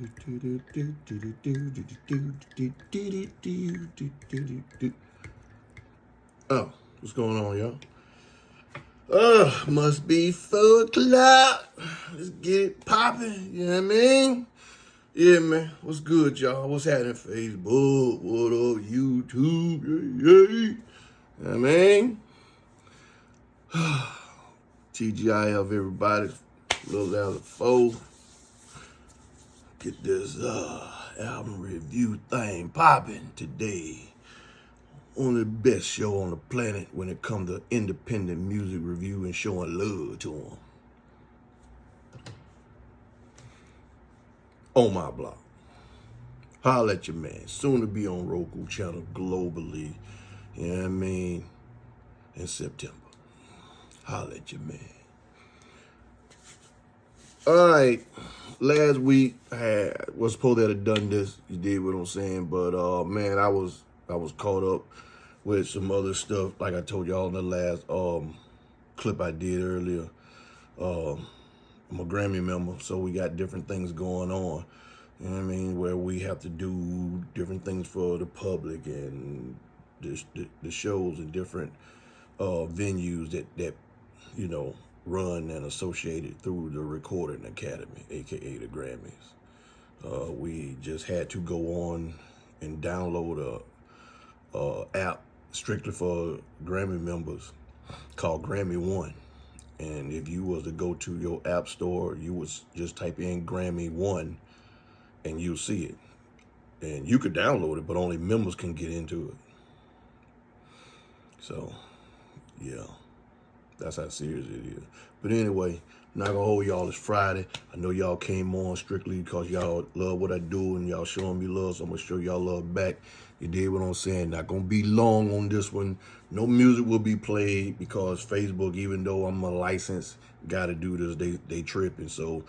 Oh, what's going on, y'all? Must be 4 o'clock. Let's get it popping. You know what I mean? Yeah, man. What's good, y'all? What's happening? Facebook, what up? YouTube, yeah. You know what I mean? TGIF, everybody. Little Loud 4. Get this album review thing popping today. One of the best show on the planet when it comes to independent music review and showing love to them. On my block. Holla at your man. Soon to be on Roku channel globally. You know what I mean? In September. Holla at your man. All right. Last week I was supposed to have done this. You did what I'm saying, but man, I was caught up with some other stuff, like I told y'all in the last clip I did earlier. I'm a Grammy member, so we got different things going on. You know what I mean? Where we have to do different things for the public and the shows and different venues that you know run and associated through the Recording Academy, aka the Grammys. We just had to go on and download a app strictly for Grammy members called Grammy One. And if you was to go to your app store, you would just type in Grammy One and you'll see it. And you could download it, but only members can get into it. So, yeah, that's how serious it is. But anyway, I'm not gonna hold y'all. It's Friday. I know y'all came on strictly because y'all love what I do and y'all showing me love, so I'm gonna show y'all love back. You did what I'm saying. Not gonna be long on this one. No music will be played because Facebook, even though I'm a licensed guy to do this, they tripping. So,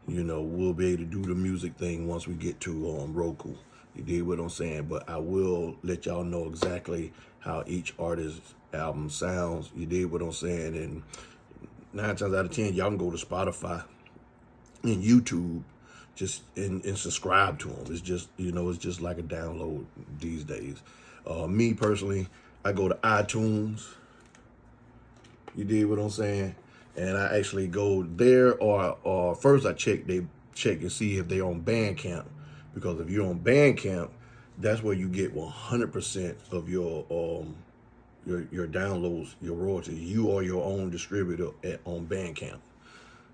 you know, we'll be able to do the music thing once we get to Roku. You did what I'm saying. But I will let y'all know exactly how each artist's album sounds. You did what I'm saying. And 9 times out of 10, y'all can go to Spotify and YouTube just and subscribe to them. It's just, you know, it's just like a download these days. Me personally, I go to iTunes. You did what I'm saying? And I actually go there or first I check and see if they're on Bandcamp. Because if you're on Bandcamp, that's where you get 100% of your downloads, your royalties. You are your own distributor on Bandcamp.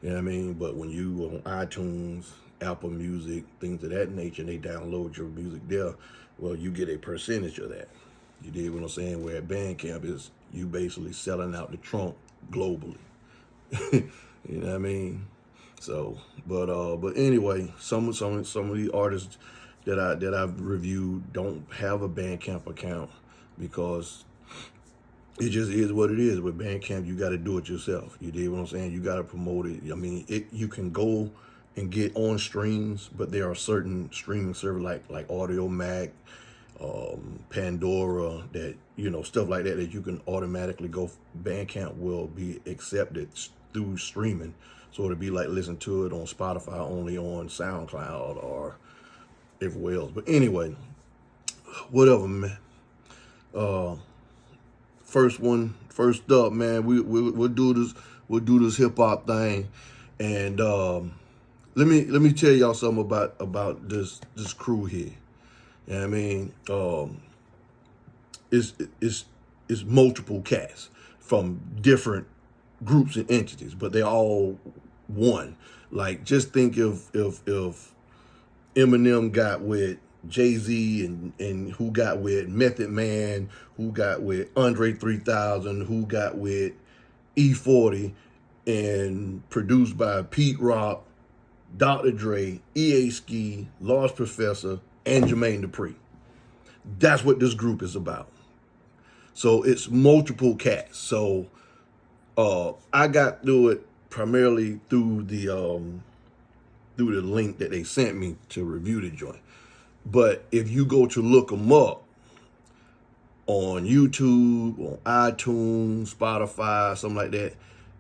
You know what I mean? But when you on iTunes, Apple Music, things of that nature, and they download your music there, well, you get a percentage of that. You did what I'm saying? Where at Bandcamp is you basically selling out the trunk globally. You know what I mean? So, but anyway, some of the artists that I've reviewed don't have a Bandcamp account because it just is what it is. With Bandcamp, you got to do it yourself. You did what I'm saying? You got to promote it. I mean, you can go and get on streams, but there are certain streaming servers like Audio Mac, Pandora, that, you know, stuff like that you can automatically go. Bandcamp will be accepted through streaming. So it'll be like listen to it on Spotify, only on SoundCloud or everywhere else. But anyway, whatever, man. First up, man, we'll do this hip hop thing, and let me tell y'all something about this crew here. You know what I mean? It's multiple cats from different groups and entities, but they all one. Like, just think if Eminem got with Jay-Z and who got with Method Man, who got with Andre 3000, who got with E40, and produced by Pete Rock, Dr. Dre, E.A. Ski, Lost Professor, and Jermaine Dupri. That's what this group is about. So it's multiple cats. So I got through it primarily through the link that they sent me to review the joint. But if you go to look them up on YouTube, on iTunes, Spotify, something like that,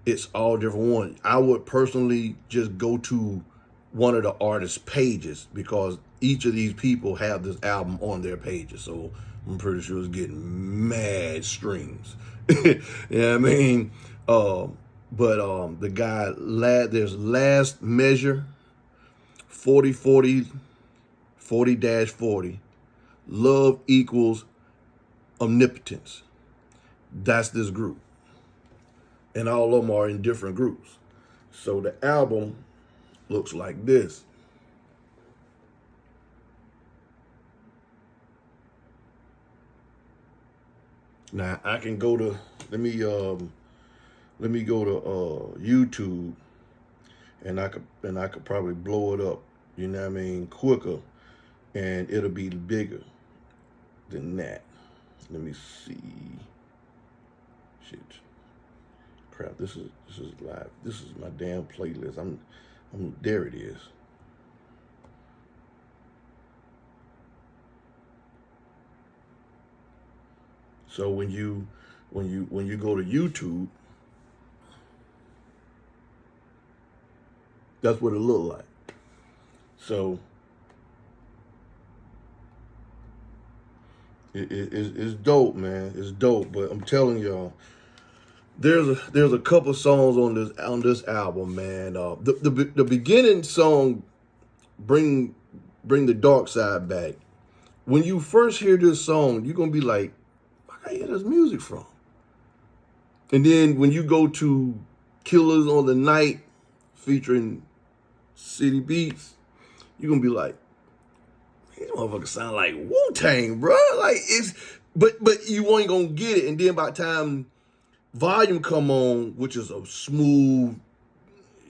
it's all different ones. I would personally just go to one of the artist's pages, because each of these people have this album on their pages. So I'm pretty sure it's getting mad streams. You know what I mean? The guy, there's Last Measure, 40-40, Love Equals Omnipotence. That's this group. And all of them are in different groups. So the album looks like this. Now I can go to, let me go to YouTube, and I could probably blow it up, you know what I mean, quicker, and it'll be bigger than that. Let me see. Shit. Crap, this is live. This is my damn playlist. There it is. So when you go to YouTube, that's what it look like. So it's dope, man. It's dope. But I'm telling y'all, there's a couple songs on this album, man. The beginning song, bring the dark side back. When you first hear this song, you're gonna be like, where I hear this music from? And then when you go to Killers on the Night, featuring City Beats, you're gonna be like, these motherfuckers sound like Wu-Tang, bro. Like but you ain't gonna get it. And then by the time Volume come on, which is a smooth,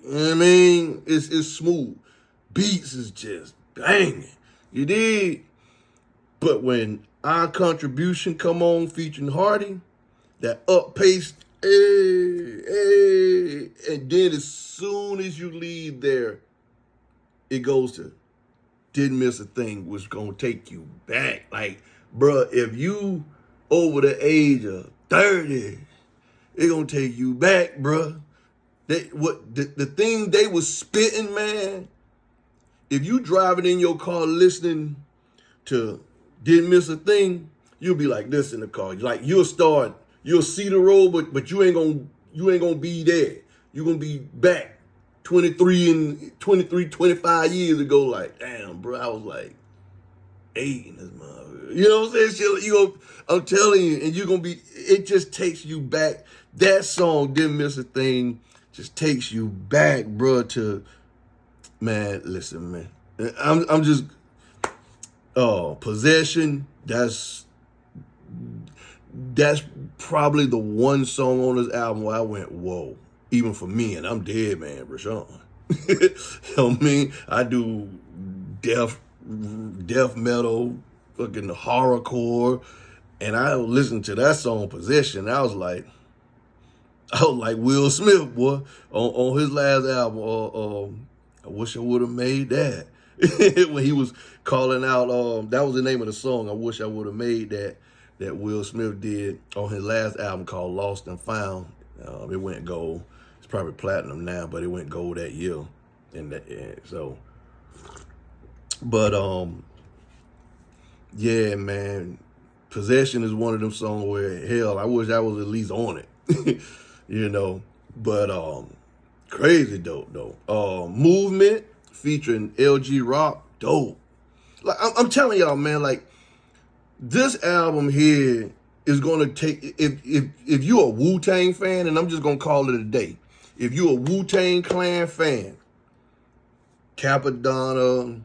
you know what I mean? It's smooth. Beats is just banging. You dig? But when Our Contribution come on featuring Hardy, that up pace, and then as soon as you leave there, it goes to Didn't Miss a Thing, which gonna take you back. Like, bruh, if you over the age of 30, it gonna take you back, bruh. The thing they was spitting, man. If you driving in your car listening to Didn't Miss a Thing, you'll be like this in the car. Like you'll see the road, but you ain't gonna be there. You're gonna be back 25 years ago. Like, damn, bro, I was like 8 in this motherfucker. You know what I'm saying? I'm telling you, and you're gonna be. It just takes you back. That song, Didn't Miss a Thing, just takes you back, bro. To man, listen, man. I'm just. Possession. That's probably the one song on this album where I went, whoa. Even for me, and I'm dead, man, Rashawn. You know what I mean? I do death metal, fucking horrorcore, and I listened to that song Possession. I was like Will Smith, boy, on his last album. I wish I would have made that. When he was calling out, that was the name of the song. I wish I would have made that Will Smith did on his last album called Lost and Found. It went gold. It's probably platinum now, but it went gold that year. Yeah, man. Possession is one of them songs where, hell, I wish I was at least on it. You know, but crazy dope though. Movement featuring LG Rock, dope. Like I'm telling y'all, man, like this album here is gonna take, if you're a Wu-Tang fan, and I'm just gonna call it a day. If you're a Wu-Tang Clan fan, Capadonna,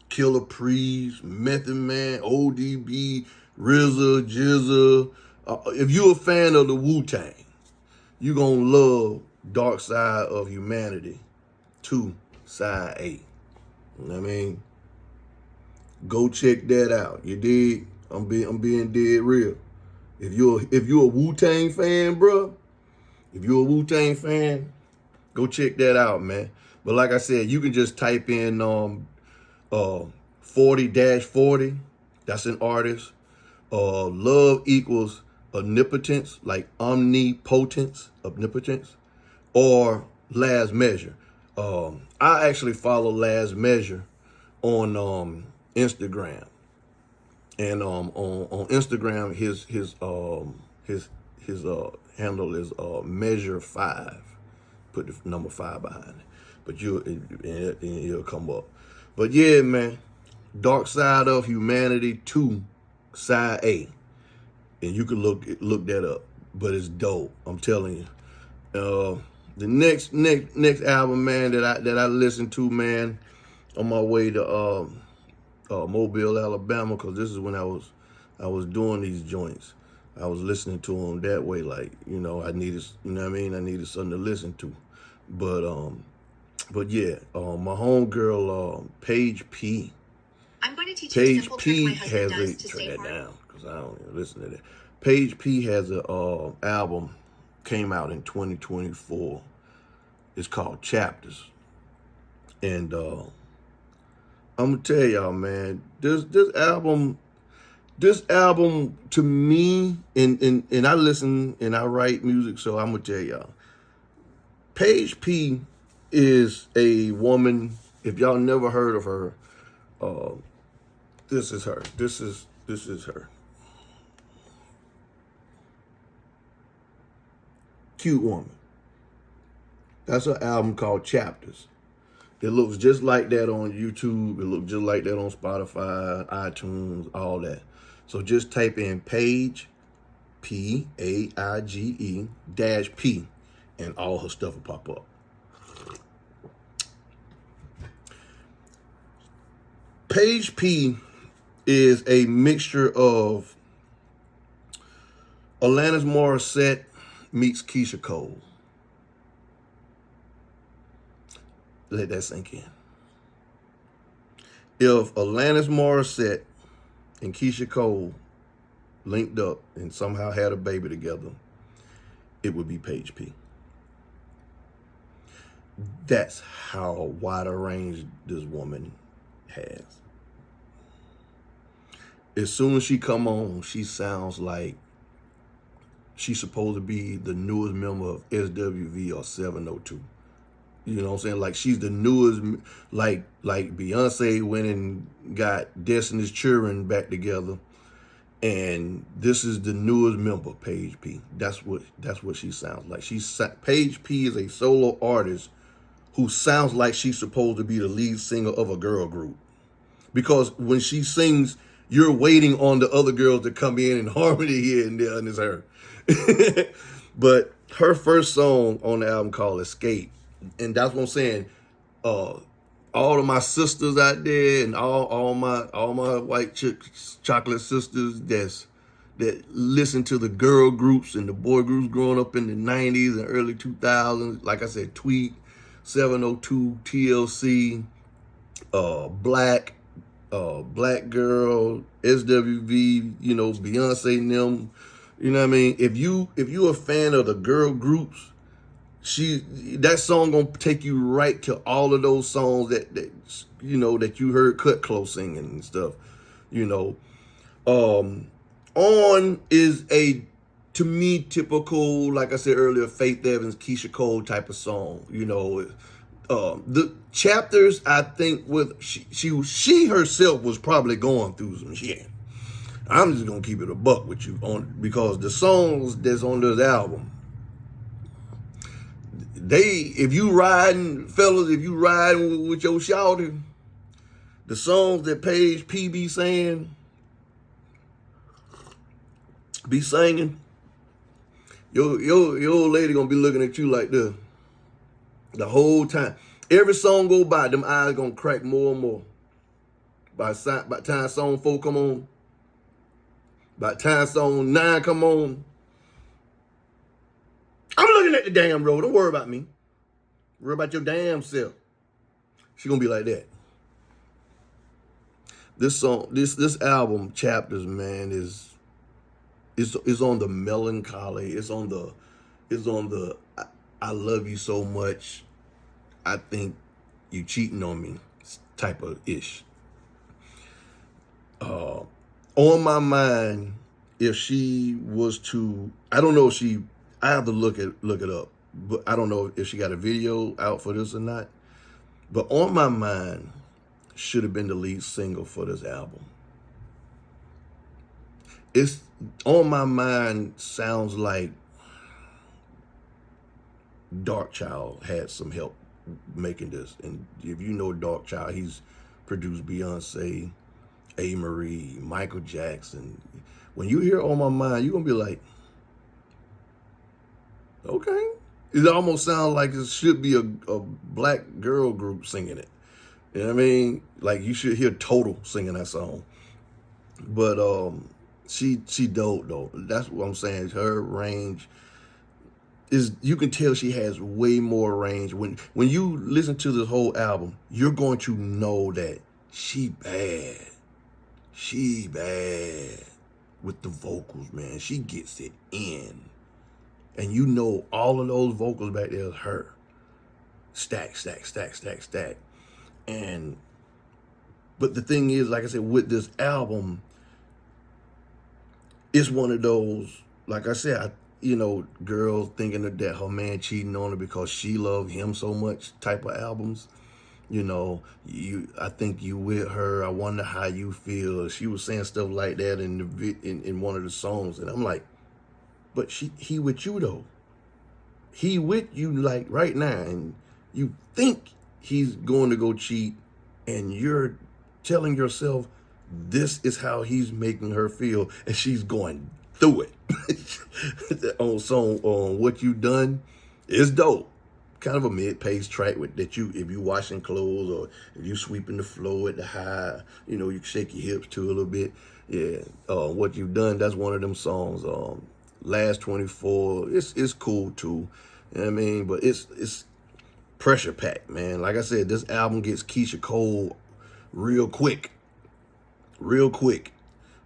Killer Priest, Method Man, ODB, RZA, GZA, if you're a fan of the Wu-Tang, you're gonna love Dark Side of Humanity 2, Side 8. You know what I mean? Go check that out. You dig? I'm being dead real. If you're a Wu-Tang fan, bro, if you're a Wu-Tang fan, go check that out, man. But like I said, you can just type in 40-40. That's an artist. Love Equals Omnipotence, like omnipotence, omnipotence, or Last Measure. I actually follow Last Measure on Instagram, and on Instagram his handle is Measure 5. Put the number 5 behind it, but it'll come up. But yeah, man, Dark Side of Humanity 2, Side A, and you can look that up. But it's dope, I'm telling you. The next album, man, that I listened to, man, on my way to Mobile, Alabama, because this is when I was doing these joints. I was listening to them that way, like, I needed, I needed something to listen to. But yeah, my homegirl, Paige-P. I'm going to teach you a simple trick my husband does to stay hard. Turn that down, because I don't even listen to that. Paige-P has a album, came out in 2024. It's called Chapters. And I'm gonna tell y'all, man, this album to me, and I listen and I write music, so I'm gonna tell y'all, Paige-P is a woman. If y'all never heard of her, this is her. This is her. Cute woman. That's her album called Chapters. It looks just like that on YouTube. It looks just like that on Spotify, iTunes, all that. So just type in Paige, Paige -P, and all her stuff will pop up. Paige-P is a mixture of Alanis Morissette meets Keisha Cole. Let that sink in. If Alanis Morissette and Keisha Cole linked up and somehow had a baby together, it would be Paige-P. That's how wide a range this woman has. As soon as she come on, she sounds like she's supposed to be the newest member of SWV or 702. You know what I'm saying? Like she's the newest, like Beyonce went and got Destiny's Children back together, and this is the newest member, Paige-P. That's what she sounds like. Paige-P is a solo artist who sounds like she's supposed to be the lead singer of a girl group, because when she sings, you're waiting on the other girls to come in harmony here and there, and it's her. But her first song on the album called Escape, and that's what I'm saying. All of my sisters out there, and all my white chocolate sisters that listen to the girl groups and the boy groups growing up in the 90s and early 2000s. Like I said, Tweet, 702, TLC, Black Girl, SWV, Beyonce and them. You know what I mean? If you a fan of the girl groups, that song gonna take you right to all of those songs that you heard Cut Close singing and stuff. On is a, to me, typical, like I said earlier, Faith Evans, Keisha Cole type of song. The Chapters, I think, she herself was probably going through some shit. I'm just gonna keep it a buck with you because the songs that's on this album, if you riding with your shouter, the songs that Paige-P be singing, your old lady gonna be looking at you like this the whole time. Every song go by, them eyes gonna crack more and more. By the time song 4 come on, by the time song 9 come on, I'm looking at the damn road. Don't worry about me. Worry about your damn self. She gonna be like that. This song, this album, Chapters, man, is on the melancholy. It's on the I love you so much, I think you cheating on me type of ish. On my mind, if she was to, I don't know if I have to look it up, but I don't know if she got a video out for this or not. But On My Mind should have been the lead single for this album. It's On My Mind sounds like Darkchild had some help making this. And if you know Darkchild, he's produced Beyonce, A. Marie, Michael Jackson. When you hear On My Mind, you're going to be like, okay. It almost sounds like it should be a black girl group singing it. You know what I mean? Like you should hear Total singing that song. But she dope though. That's what I'm saying. Her range is, you can tell she has way more range. When you listen to this whole album, you're going to know that she bad. She bad with the vocals, man. She gets it in. And you know all of those vocals back there is her. Stack, stack, stack, stack, stack. But the thing is, like I said, with this album, it's one of those, like I said, girls thinking that her man cheating on her because she loved him so much type of albums. I think you with her. I wonder how you feel. She was saying stuff like that in one of the songs, and I'm like, but he with you though. He with you like right now, and you think he's going to go cheat, and you're telling yourself this is how he's making her feel, and she's going through it. on What You Done is dope. Kind of a mid-paced track if you washing clothes or if you sweeping the floor at the high, you shake your hips to a little bit. Yeah, What You Done, that's one of them songs. Last 24, it's cool too. You know what I mean? But it's pressure packed, man. Like I said, this album gets Keisha Cole real quick. Real quick.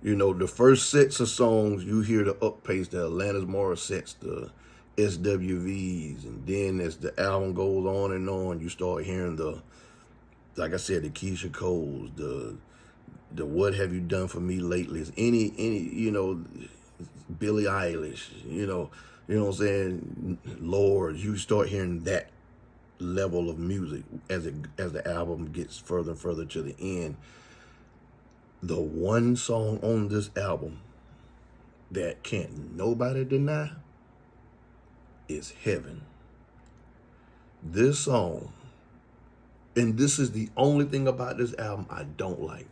The first sets of songs, you hear the up pace, the Alanis Morissettes, the SWVs, and then as the album goes on, you start hearing like I said, the Keisha Coles, the What Have You Done For Me Lately, any Billie Eilish, you know what I'm saying, Lord, you start hearing that level of music as the album gets further and further to the end. The one song on this album that can't nobody deny is Heaven. This song, and this is the only thing about this album I don't like.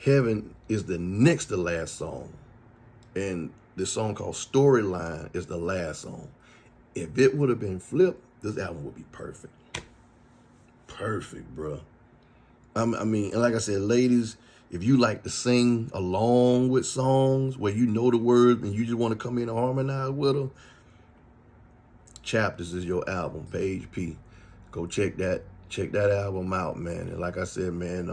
Heaven is the next to last song, and the song called Storyline is the last song. If it would have been flipped, this album would be perfect. Perfect, bro. I mean, and like I said, ladies, if you like to sing along with songs where you know the words and you just want to come in and harmonize with them, Chapters is your album, Paige-P. Go check that album out, man. And like I said, man,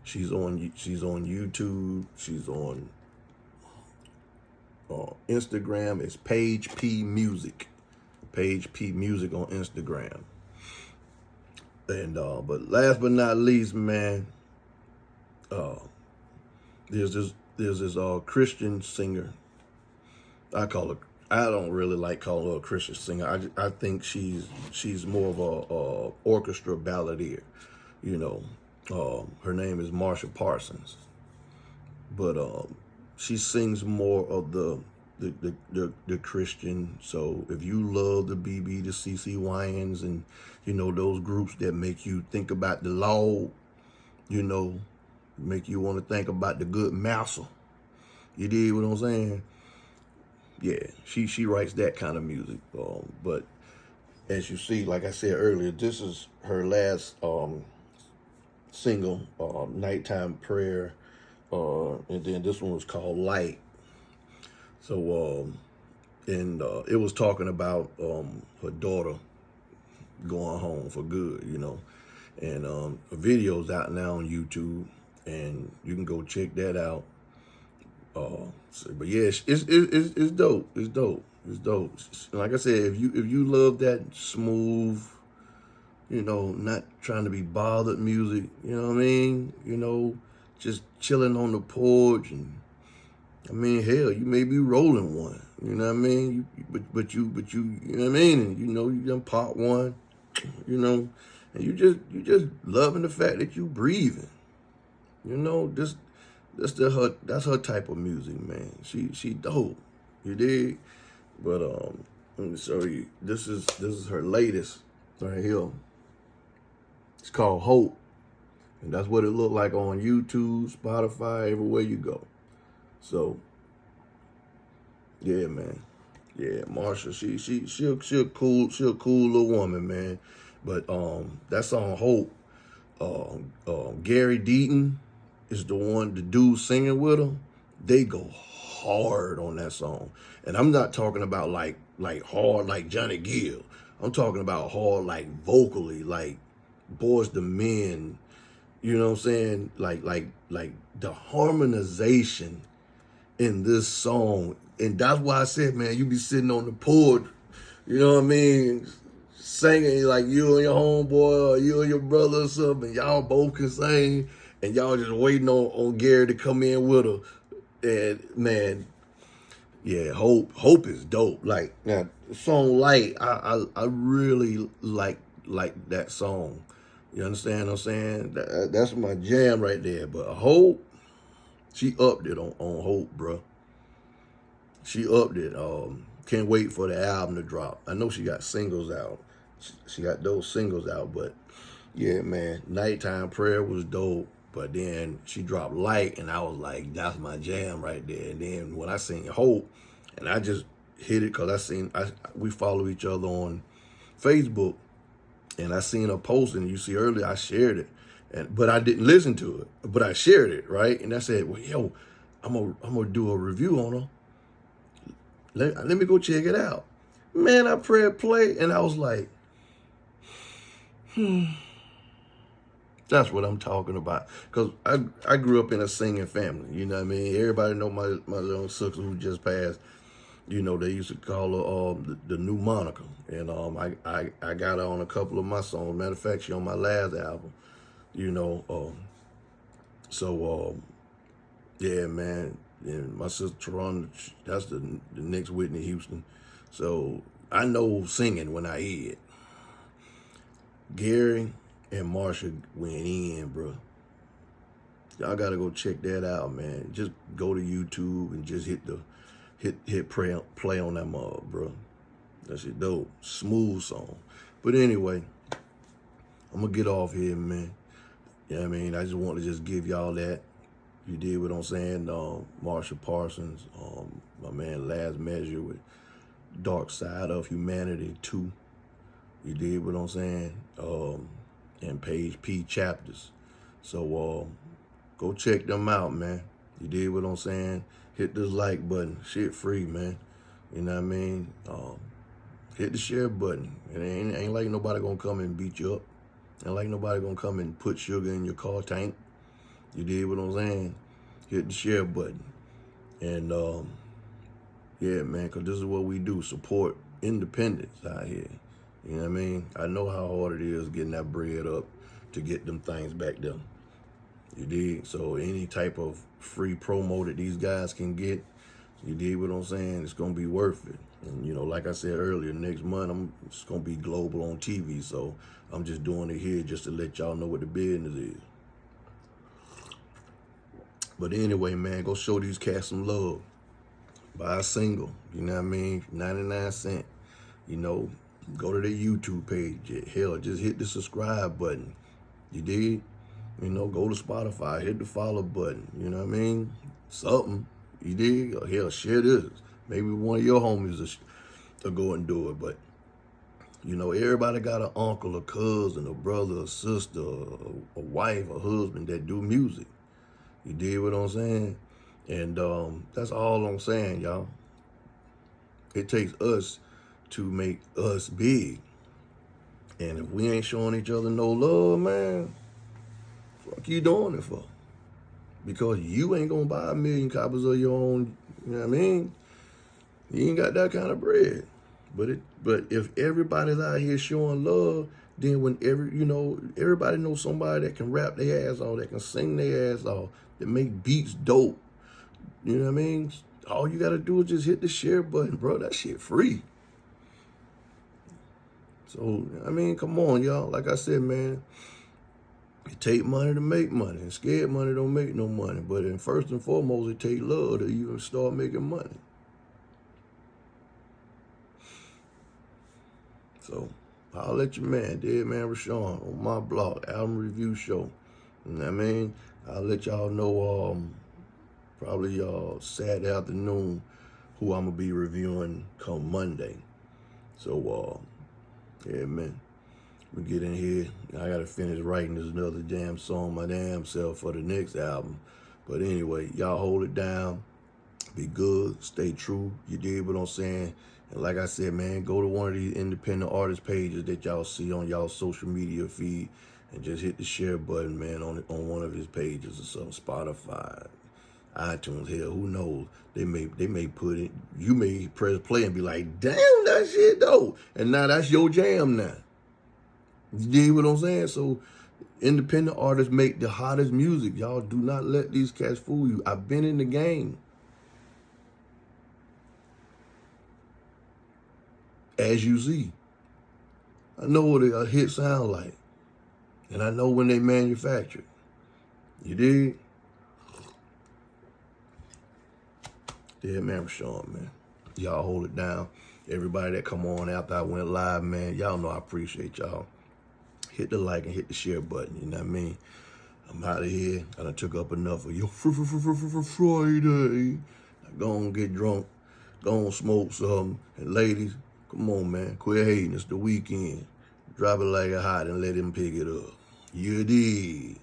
she's on YouTube. She's on Instagram. It's Paige-P Music. Paige-P Music on Instagram. And but last but not least, man, there's this Christian singer. I don't really like calling her a Christian singer. I think she's more of a orchestra balladeer. Her name is Marsha Parsons, but she sings more of the Christian. So if you love the BB, the CCYNs, and those groups that make you think about the Lord, make you want to think about the good Master. You dig what I'm saying? Yeah, she writes that kind of music. But as you see, like I said earlier, this is her last single, Nighttime Prayer, and then this one was called Light. So, it was talking about her daughter going home for good, and a video's out now on YouTube, and you can go check that out. But yeah, it's dope. It's dope. It's dope. Like I said, if you love that smooth, not trying to be bothered music, you know what I mean? Just chilling on the porch and I mean, hell, you may be rolling one. You know what I mean? But you know what I mean? And you know, you done pop one. You know, and you just loving the fact that you breathing. You know, that's her type of music, man. She dope. You dig? But let me show you. This is her latest right here. It's called Hope. And that's what it looked like on YouTube, Spotify, everywhere you go. So yeah, man. Yeah, Marsha, she a cool little woman, man. But that song Hope, Gary Deaton is the dude singing with her. They go hard on that song. And I'm not talking about like hard like Johnny Gill. I'm talking about hard like vocally, like Boys to Men. You know what I'm saying? Like the harmonization in this song. And that's why I said, man, you be sitting on the porch, you know what I mean, singing like you and your homeboy or you and your brother or something. Y'all both can sing, and y'all just waiting on Gary to come in with her. And man, yeah, Hope is dope. Like now, the song Light, I really like that song. You understand what I'm saying? That's my jam right there. But Hope, she upped it on Hope, bro. She upped it. Can't wait for the album to drop. I know she got singles out. She got those singles out, but yeah, man, Nighttime Prayer was dope. But then she dropped Light, and I was like, that's my jam right there. And then when I seen Hope, and I just hit it because we follow each other on Facebook, and I seen her post, and you see earlier I shared it, but I didn't listen to it, but I shared it, right? And I said, well, yo, I'm gonna do a review on her. Let me go check it out. Man, I pressed play, and I was like, that's what I'm talking about. Because I grew up in a singing family, you know what I mean? Everybody know my little sister who just passed. You know, they used to call her the new moniker. And I got her on a couple of my songs. Matter of fact, she on my last album, you know. Yeah, man. And my sister Toronto, that's the next Whitney Houston. So I know singing when I hear it. Gary and Marsha went in, bro. Y'all gotta go check that out, man. Just go to YouTube and just hit play on that mug, bro. That shit dope. Smooth song. But anyway, I'm gonna get off here, man. You know what I mean? I just want to just give y'all that. You did what I'm saying. Marsha Parsons, my man Last Measure with Dark Side of Humanity 2. You did what I'm saying. And Paige-P chapters. So go check them out, man. You did what I'm saying. Hit this like button. Shit free, man. You know what I mean? Hit the share button. It ain't like nobody gonna come and beat you up. Ain't like nobody gonna come and put sugar in your car tank. You did what I'm saying? Hit the share button. And, yeah, man, because this is what we do. Support independence out here. You know what I mean? I know how hard it is getting that bread up to get them things back there. You did? So any type of free promo that these guys can get, you did what I'm saying? It's going to be worth it. And, you know, like I said earlier, next month, it's going to be global on TV. So I'm just doing it here just to let y'all know what the business is. But anyway, man, go show these cats some love. Buy a single, you know what I mean? 99 cents. You know, go to their YouTube page. Hell, just hit the subscribe button. You dig? You know, go to Spotify, hit the follow button. You know what I mean? Something. You dig? Or hell, share this. Maybe one of your homies will go and do it. But, you know, everybody got an uncle, a cousin, a brother, a sister, a wife, a husband that do music. You did what I'm saying? And that's all I'm saying, y'all. It takes us to make us big. And if we ain't showing each other no love, man, fuck you doing it for? Because you ain't gonna buy 1 million copies of your own, you know what I mean? You ain't got that kind of bread. But if everybody's out here showing love, then when everybody knows somebody that can rap their ass off, that can sing their ass off, that make beats dope, You know what I mean? All you got to do is just hit the share button, bro. That shit free. So, I mean, come on, y'all. Like I said, man, it take money to make money. And scared money don't make no money. But then first and foremost, it take love to even start making money. So, I'll let your man, Dead Man Rashawn, on my blog, album review show. You know what I mean? I'll let y'all know probably Saturday afternoon who I'm going to be reviewing come Monday. So, yeah, man. We get in here. I got to finish writing this another damn song my damn self for the next album. But anyway, y'all hold it down. Be good. Stay true. You dig what I'm saying? And like I said, man, go to one of these independent artist pages that y'all see on y'all social media feed and just hit the share button, man, on one of his pages or something. Spotify, iTunes, hell, who knows? They may put it, you may press play and be like, damn, that shit though. And now that's your jam now. You dig what I'm saying? So independent artists make the hottest music. Y'all do not let these cats fool you. I've been in the game. As you see. I know what a hit sound like. And I know when they manufacture. You dig? Dead Man Rashawn, man. Y'all hold it down. Everybody that come on after I went live, man, y'all know I appreciate y'all. Hit the like and hit the share button, you know what I mean? I'm out of here. I done took up enough of your Friday. Go on, get drunk. Go on, smoke something. And ladies, come on, man. Quit hating. It's the weekend. Drop it like a hot and let him pick it up. You dig?